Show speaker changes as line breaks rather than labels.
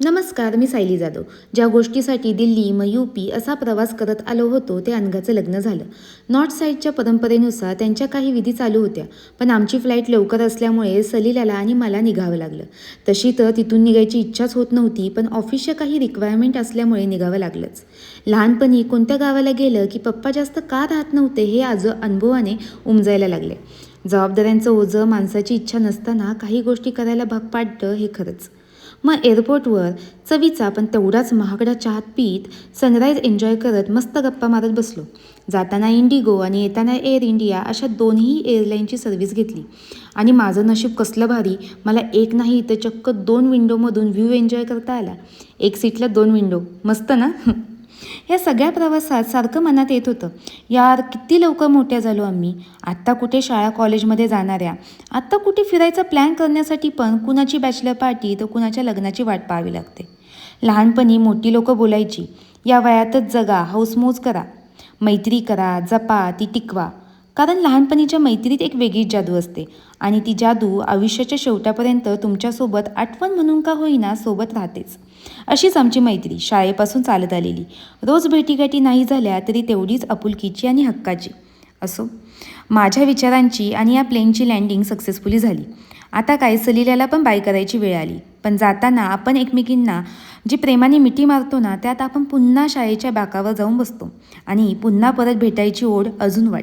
नमस्कार, मी सायली जाधव. ज्या गोष्टीसाठी दिल्ली मग UP असा प्रवास करत आलो होतो ते अनघाचं लग्न झालं. नॉर्थ साईडच्या परंपरेनुसार त्यांच्या काही विधी चालू होत्या, पण आमची फ्लाईट लवकर असल्यामुळे सलीलाला आणि मला निघावं लागलं. तशी तर तिथून निघायची इच्छाच होत नव्हती, पण ऑफिसच्या काही रिक्वायरमेंट असल्यामुळे निघावं लागलंच. लहानपणी कोणत्या गावाला गेलं की पप्पा जास्त का राहत नव्हते हे आज अनुभवाने उमजायला लागले. जबाबदाऱ्यांचं ओझं माणसाची इच्छा नसताना काही गोष्टी करायला भाग पाडतं हे खरंच. मग एअरपोर्टवर चवीचा पण तेवढाच महागडा चहा पीत सनराईज एन्जॉय करत मस्त गप्पा मारत बसलो. जाताना इंडिगो आणि येताना एअर इंडिया अशा दोन्ही एअरलाईनची सर्व्हिस घेतली. आणि माझं नशीब कसलं भारी, मला एक नाही तर चक्क 2 विंडोमधून व्ह्यू एन्जॉय करता आला. एक सीटला 2 विंडो, मस्त ना? या सगळ्या प्रवासात सारखं मनात येत होतं, यार किती लवकर मोठ्या झालो आम्ही. आत्ता कुठे शाळा कॉलेजमध्ये जाणाऱ्या, आत्ता कुठे फिरायचा प्लॅन करण्यासाठी पण कुणाची बॅचलर पार्टी तर कुणाच्या लग्नाची वाट पाहावी लागते. लहानपणी मोठी लोकं बोलायची, या वयातच जगा, हौसमौज करा, मैत्री करा, जपा, ती टिकवा. कारण लहानपणीच्या मैत्रीत एक वेगळीच जादू असते आणि ती जादू आयुष्याच्या शेवटापर्यंत तुमच्यासोबत आठवण म्हणून का होईना सोबत राहतेच. अशीच आमची मैत्री शाळेपासून चालत आलेली. रोज भेटीगाठी नाही झाल्या तरी तेवढीच आपुलकीची आणि हक्काची. असो, माझ्या विचारांची आणि या प्लेनची लँडिंग सक्सेसफुली झाली. आता काय, सलिलाला पण बाय करायची वेळ आली. पण जाताना आपण एकमेकींना जी प्रेमाने मिठी मारतो ना, त्यात आपण पुन्हा शाळेच्या बाकावर जाऊन बसतो आणि पुन्हा परत भेटायची ओढ अजून वाटते.